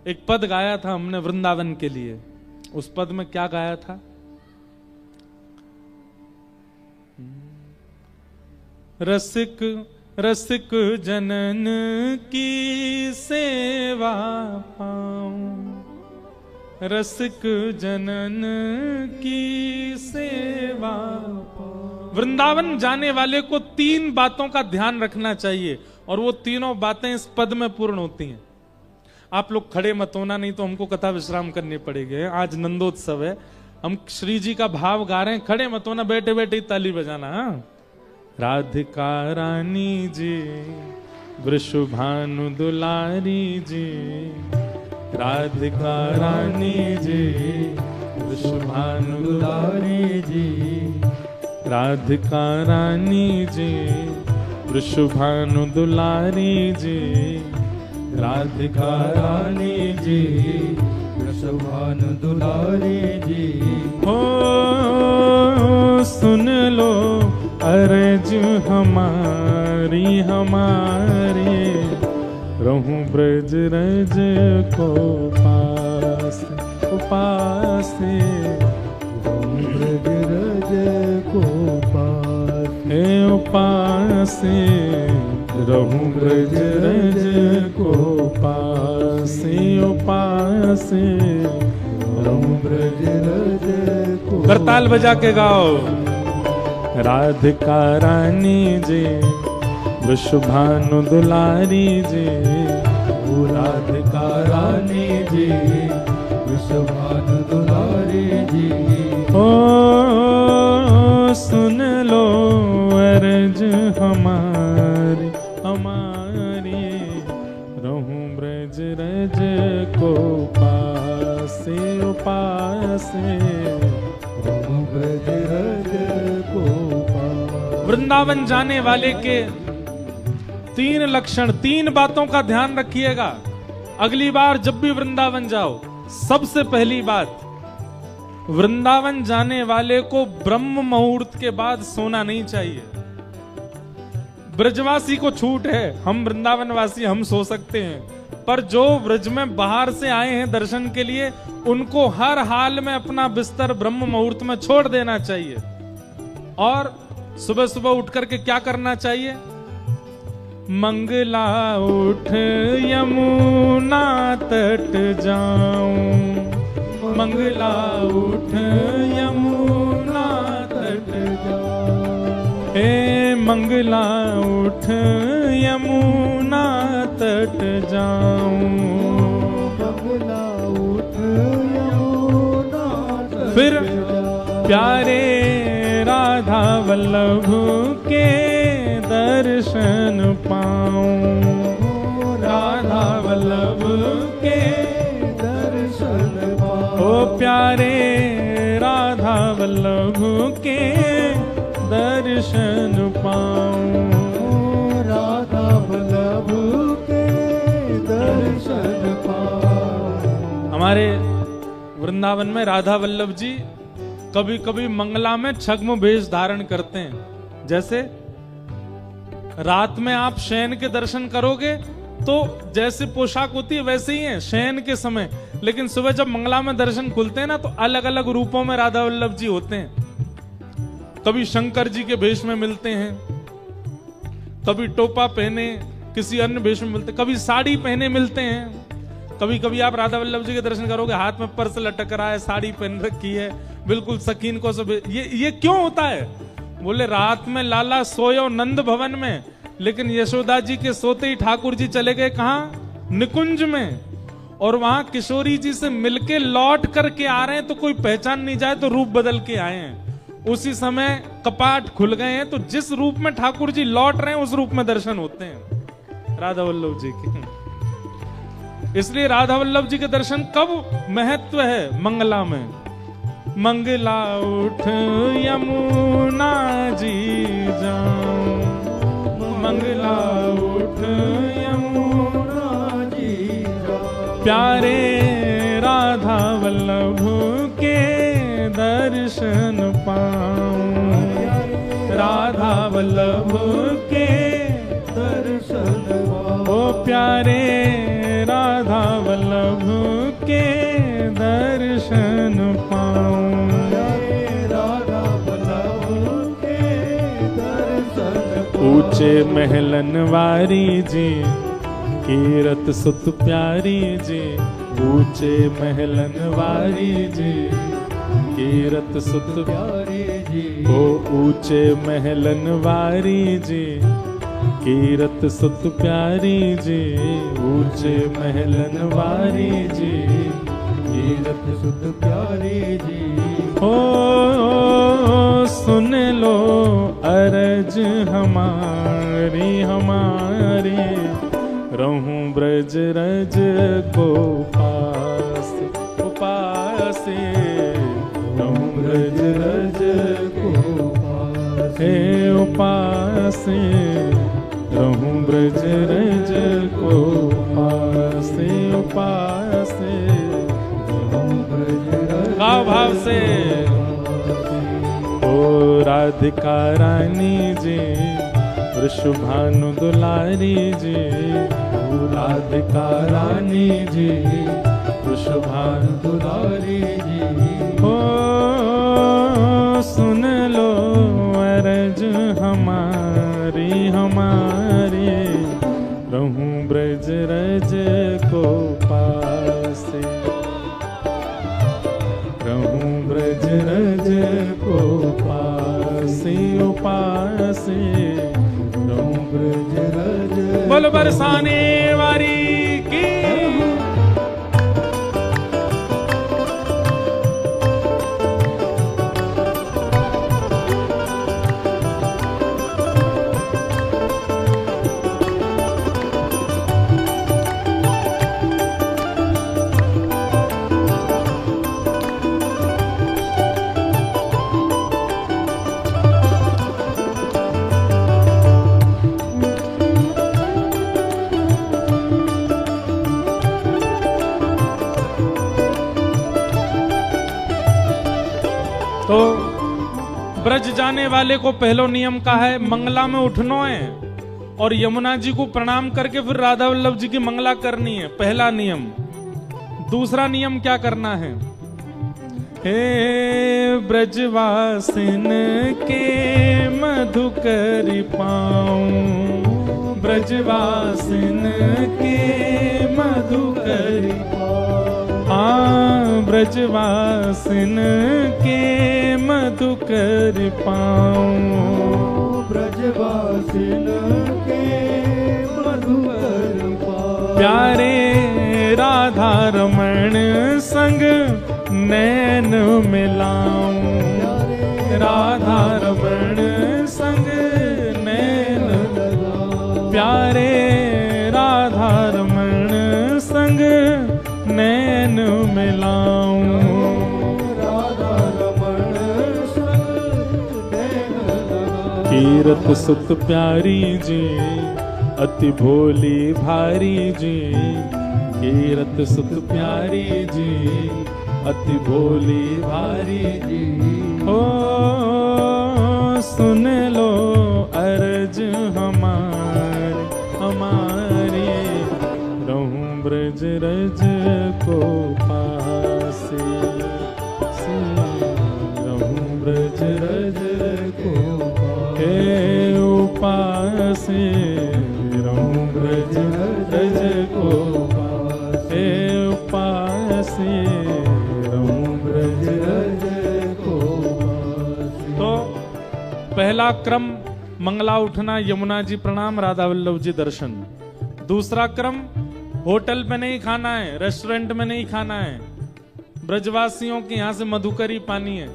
एक पद गाया था हमने वृंदावन के लिए। उस पद में क्या गाया था? रसिक रसिक जनन की सेवा पाऊं, रसिक जनन की सेवा पाऊं। वृंदावन जाने वाले को 3 बातों का ध्यान रखना चाहिए और वो तीनों बातें इस पद में पूर्ण होती हैं। आप लोग खड़े मत होना, नहीं तो हमको कथा विश्राम करनी पड़ेगी। आज नंदोत्सव है, हम श्री जी का भाव गा रहे हैं। खड़े मत होना, बैठे बैठे ही ताली बजाना। हाँ? राधिका रानी जी, वृषभानु दुलारी जी, राधिका रानी जी, वृषभानु दुलारी जी, राधिका रानी जी, वृषभानु दुलारी जी, राधिका रानी जी, वृषभानु दुलारी जी। हो सुन लो अर्ज हमारी हमारी, रहूं ब्रज रज को पास पास, रहूं ब्रज रज को पास पास, रहूं ब्रज रज को पास पास, रहूं ब्रज रज को। करताल बजा के गाओ। राधिका रानी जी, वृषभानु दुलारी जी, राधिका रानी जी, वृषभानु दुलारी जी। ओ सुन लो अर्ज हमारी हमारी, रहूं ब्रज रज को पासे पासे, रहूं ब्रज रज को पासे। वृंदावन जाने वाले के 3 लक्षण, 3 बातों का ध्यान रखिएगा। अगली बार जब भी वृंदावन जाओ, सबसे पहली बात, वृंदावन जाने वाले को ब्रह्म मुहूर्त के बाद सोना नहीं चाहिए। ब्रजवासी को छूट है, हम वृंदावन वासी हम सो सकते हैं, पर जो ब्रज में बाहर से आए हैं दर्शन के लिए, उनको हर हाल में अपना बिस्तर ब्रह्म मुहूर्त में छोड़ देना चाहिए। और सुबह सुबह उठ करके क्या करना चाहिए? मंगला उठ यमुना तट जाऊं, मंगला उठ यमुना तट जाऊं, हे मंगला उठ यमुना तट जाऊं, मंगला उठ यमुना तट। फिर प्यारे राधा वल्लभ के दर्शन पाऊं, राधा वल्लभ के दर्शन पाऊं। ओ प्यारे राधा वल्लभ के दर्शन पाऊं, राधा वल्लभ के दर्शन पाऊं। हमारे वृंदावन में राधा वल्लभ जी कभी कभी मंगला में छद्म वेश धारण करते हैं। जैसे रात में आप शयन के दर्शन करोगे तो जैसे पोशाक होती है वैसे ही है शयन के समय, लेकिन सुबह जब मंगला में दर्शन खुलते हैं ना, तो अलग अलग रूपों में राधा वल्लभ जी होते हैं। कभी शंकर जी के भेष में मिलते हैं, कभी टोपा पहने किसी अन्य भेष में मिलते, कभी साड़ी पहने मिलते हैं। कभी कभी आप राधा वल्लभ जी के दर्शन करोगे, हाथ में पर्स लटक रहा है, साड़ी पहन रखी है, बिल्कुल सकीन को सब। ये क्यों होता है? बोले रात में लाला सोयो नंद भवन में, लेकिन यशोदा जी के सोते ही ठाकुर जी चले गए कहाँ? निकुंज में। और वहां किशोरी जी से मिलके लौट करके आ रहे हैं, तो कोई पहचान नहीं जाए तो रूप बदल के आए हैं। उसी समय कपाट खुल गए हैं, तो जिस रूप में ठाकुर जी लौट रहे हैं उस रूप में दर्शन होते हैं राधा वल्लभ जी के। इसलिए राधा वल्लभ जी के दर्शन कब महत्व है? मंगला में। मंगला उठ यमुना जी जाऊं, मंगला उठ यमुना जी जाऊं, प्यारे राधा वल्लभ के दर्शन पाऊं, राधा वल्लभ के दर्शन दर्शन पाऊं। ओ प्यारे राधा वल्लभ के दर्शन पाऊं। राधा वल्लभ के दर्शन पाऊं। ऊंचे महलन वारी जी कीरत सुत प्यारी जी। ऊंचे महलन वारी जी कीरत सुत प्यारी जी। ओ ऊंचे महलन वारी जी कीरत सुत प्यारी जी। ऊंचे महलन वारी जी कीरत सुत प्यारी जी। ओ सुन लो अरज हमारी हमारी। रहूं ब्रज रज को पास उपासे। रहूं ब्रज रज को पासे उपासे। रहूं ब्रज रज को पासे उपासे। भाव भाव से ओ राधिका रानी जी वृषभानु दुलारी जी। राधिका रानी जी वृषभानु दुलारी जी। ओ सुन लो अरज हमारी हमारी। रहूं ब्रज रज को पासे। रहूं ब्रज रज को पासे उपासे। रहूं ब्रज रज। बोल बरसाने वारी की। तो ब्रज जाने वाले को पहलो नियम का है मंगला में उठना है और यमुना जी को प्रणाम करके फिर राधा वल्लभ जी की मंगला करनी है, पहला नियम। दूसरा नियम क्या करना है? हे ब्रजवासिन के मधुकरी पाऊं। ब्रजवासिन के मधुकरी पाऊं। हाँ ब्रजवासिन के मधुकरी पाऊं। ब्रजवासिन के मधुकरी पाऊं। प्यारे राधा रमण संग नैन मिलाऊं। राधा रमण संग नैन प्यारे राधा रमण संग नैन मिलाऊं। राधा रमण संग नैन कीरत सुत प्यारी जी अति भोली भारी जी। कीरत सुत प्यारी जी अति भोली भारी जी। ओ सुन लो अर्ज हमारी हमारी। रहूं ब्रज रज को पासे से। रहूं ब्रज रज को पासे उपासे। रहूं ब्रज रज को पासे उपासे। रहूं ब्रज रज को पासे। तो पहला क्रम मंगला उठना, यमुना जी प्रणाम, राधा वल्लभ जी दर्शन। दूसरा क्रम होटल में नहीं खाना है, रेस्टोरेंट में नहीं खाना है, ब्रजवासियों के यहां से मधुकरी पानी है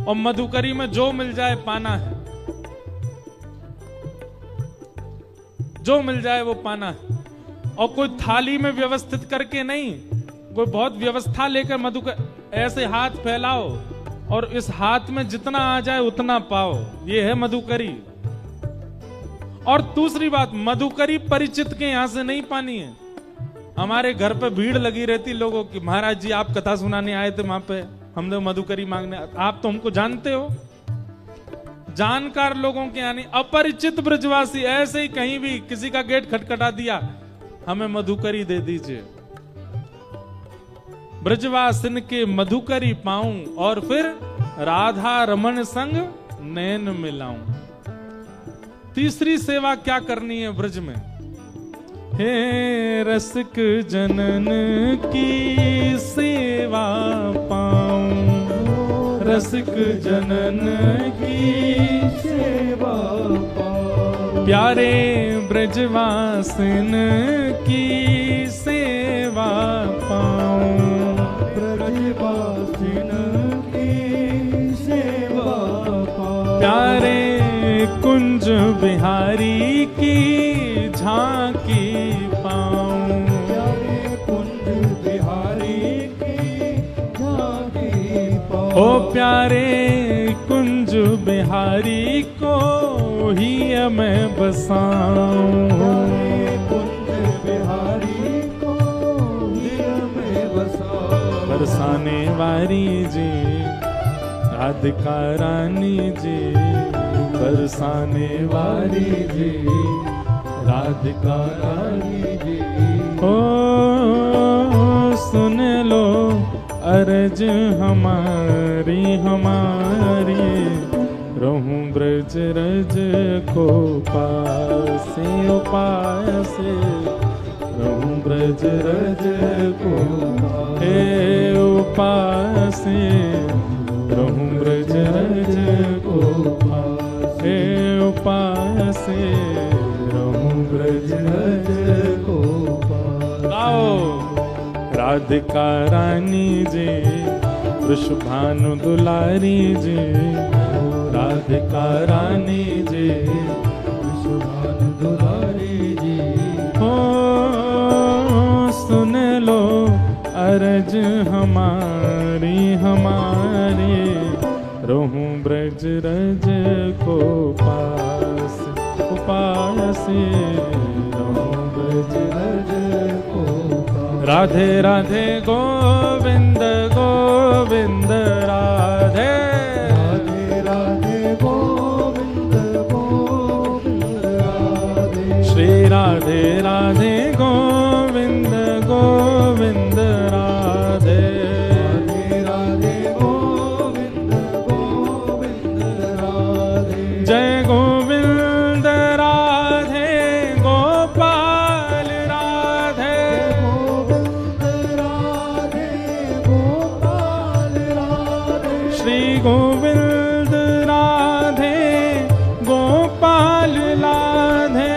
और मधुकरी में जो मिल जाए पाना है, जो मिल जाए वो पाना है। और कोई थाली में व्यवस्थित करके नहीं, कोई बहुत व्यवस्था लेकर मधुकर ऐसे हाथ फैलाओ और इस हाथ में जितना आ जाए उतना पाओ, ये है मधुकरी। और दूसरी बात, मधुकरी परिचित के यहां से नहीं पानी है। हमारे घर पे भीड़ लगी रहती लोगों की, महाराज जी आप कथा सुनाने आए थे वहां पे, हमने मधुकरी मांगने। आप तो हमको जानते हो, जानकार लोगों के यानी अपरिचित ब्रजवासी ऐसे ही कहीं भी किसी का गेट खटखटा दिया, हमें मधुकरी दे दीजिए, ब्रजवासिन के मधुकरी पाऊं और फिर राधा रमन संग नैन मिलाऊं। तीसरी सेवा क्या करनी है ब्रज में? हे रसिक जनन की सेवा पाऊं, रसिक जनन की सेवा पाऊं, प्यारे ब्रजवासिन की सेवा पाऊं, ब्रजवासिन की सेवा पाऊं, प्यारे कुंज बिहारी की झांकी पाऊं, प्यारे कुंज बिहारी की झांकी पाऊं, ओ प्यारे कुंज बिहारी को ही मैं बसाऊं, प्यारे कुंज बिहारी को दिल में बसाऊं, बरसाने वाली जी राधिका रानी जी, बरसाने वाली जी राधिका रानी जी, ओ सुन लो अर्ज हमारी हमारी, रहूं ब्रज रज को पासे उपासे, रहूं ब्रज रज को हे उपासे, रहूं ब्रज रज को हे उपासे, रहूं ब्रज रज को गाओ। राधिका रानी जी वृषभानु दुलारी जी, राधिका रानी जी सुभान दुलारी जी, हो सुन लो अर्ज हमारी हमारी, रहूं ब्रज रज को पास उपासे, रहूं ब्रज रज को पास। राधे राधे गोविंद गोविंद राधे, राधे राधे गोविंद गोविंद राधे, श्री राधे राधे गोविंद गोविंद राधे, राधे राधे गोविंद गोविंद राधे, जय गोविंद राधे गोपाल राधे, गोविंद राधे गोपाल राधे, श्री गोविंद राधे गोपाल राधे,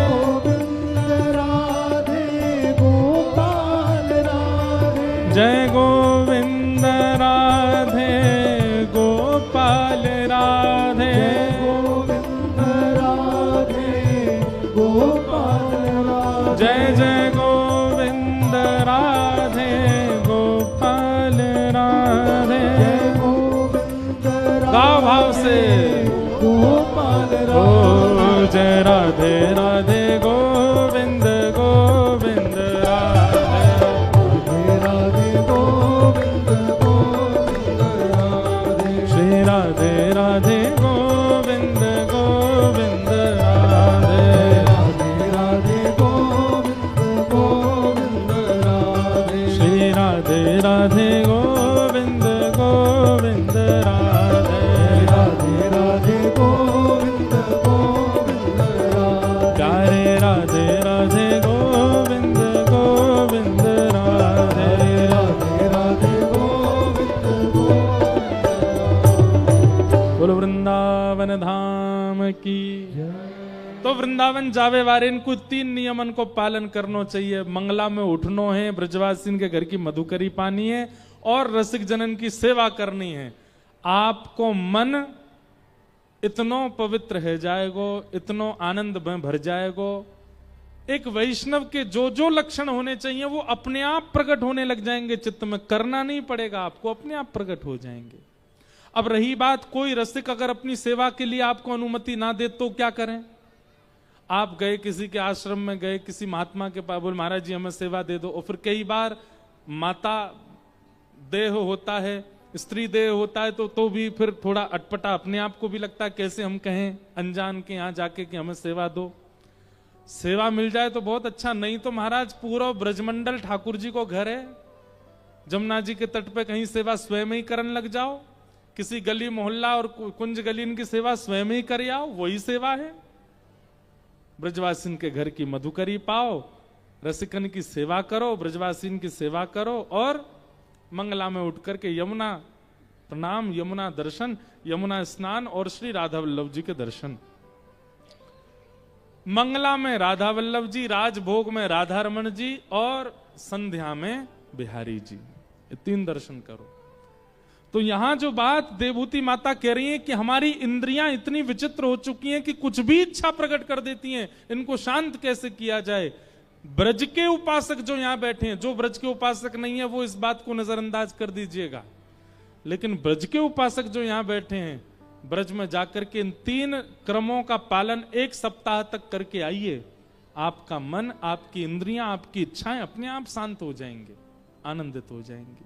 गोविंद राधे गोपाल राधे, जय गोविंद राधे गोपाल राधे, गोविंद राधे गोपाल राधे, जय जय गोविंद राधे गोपाल राधे। गोविंद गाओ भाव से, गोपाल ओ राधे, जय राधे राधे गोविंद गोविंद राधे, राधे गोविंद गोविंद राधे, श्री राधे राधे गोविंद गोविंद राधे, राधे राधे गोविंद गोविंद राधे, श्री राधे राधे गोविंद गोविंद राधे, राधे राधे गोविंद गोविंद राधे, प्यारे राधे राधे गोविंद गोविंद राधे, राधे राधे गोविंद गोविंद। बोलो वृंदावन धाम की। तो वृंदावन जावे वारे इनको 3 नियमन को पालन करना चाहिए। मंगला में उठनो है, ब्रजवासिन के घर की मधुकरी पानी है और रसिक जनन की सेवा करनी है। आपको मन इतनो पवित्र है जाएगो, इतनो आनंद में भर जाएगो। एक वैष्णव के जो जो लक्षण होने चाहिए वो अपने आप प्रकट होने लग जाएंगे चित्त में, करना नहीं पड़ेगा आपको, अपने आप प्रकट हो जाएंगे। अब रही बात, कोई रसिक अगर अपनी सेवा के लिए आपको अनुमति ना दे तो क्या करें? आप गए किसी के आश्रम में, गए किसी महात्मा के पास, बोल महाराज जी हमें सेवा दे दो, और फिर कई बार माता देह होता है स्त्री देह होता है तो भी फिर थोड़ा अटपटा अपने आप को भी लगता है, कैसे हम कहें अनजान के यहाँ जाके कि हमें सेवा दो। सेवा मिल जाए तो बहुत अच्छा, नहीं तो महाराज पूरा ब्रजमंडल ठाकुर जी को घर है, जमुना जी के तट पे कहीं सेवा स्वयं ही करने लग जाओ, किसी गली मोहल्ला और कुंज गली की सेवा स्वयं ही कर आओ, वही सेवा है। ब्रजवासिन के घर की मधुकरी पाओ, रसिकन की सेवा करो, ब्रजवासिन की सेवा करो, और मंगला में उठ करके यमुना प्रणाम, यमुना दर्शन, यमुना स्नान और श्री राधा वल्लभ जी के दर्शन। मंगला में राधा वल्लभ जी, राजभोग में राधा रमन जी और संध्या में बिहारी जी, ये 3 दर्शन करो। तो यहां जो बात देवभूति माता कह रही है कि हमारी इंद्रियां इतनी विचित्र हो चुकी हैं कि कुछ भी इच्छा प्रकट कर देती हैं, इनको शांत कैसे किया जाए। ब्रज के उपासक जो यहां बैठे हैं, जो ब्रज के उपासक नहीं है वो इस बात को नजरअंदाज कर दीजिएगा, लेकिन ब्रज के उपासक जो यहां बैठे हैं, ब्रज में जाकर के इन 3 क्रमों का पालन 1 सप्ताह तक करके आइए, आपका मन, आपकी इंद्रियां, आपकी इच्छाएं अपने आप शांत हो जाएंगे, आनंदित हो जाएंगे।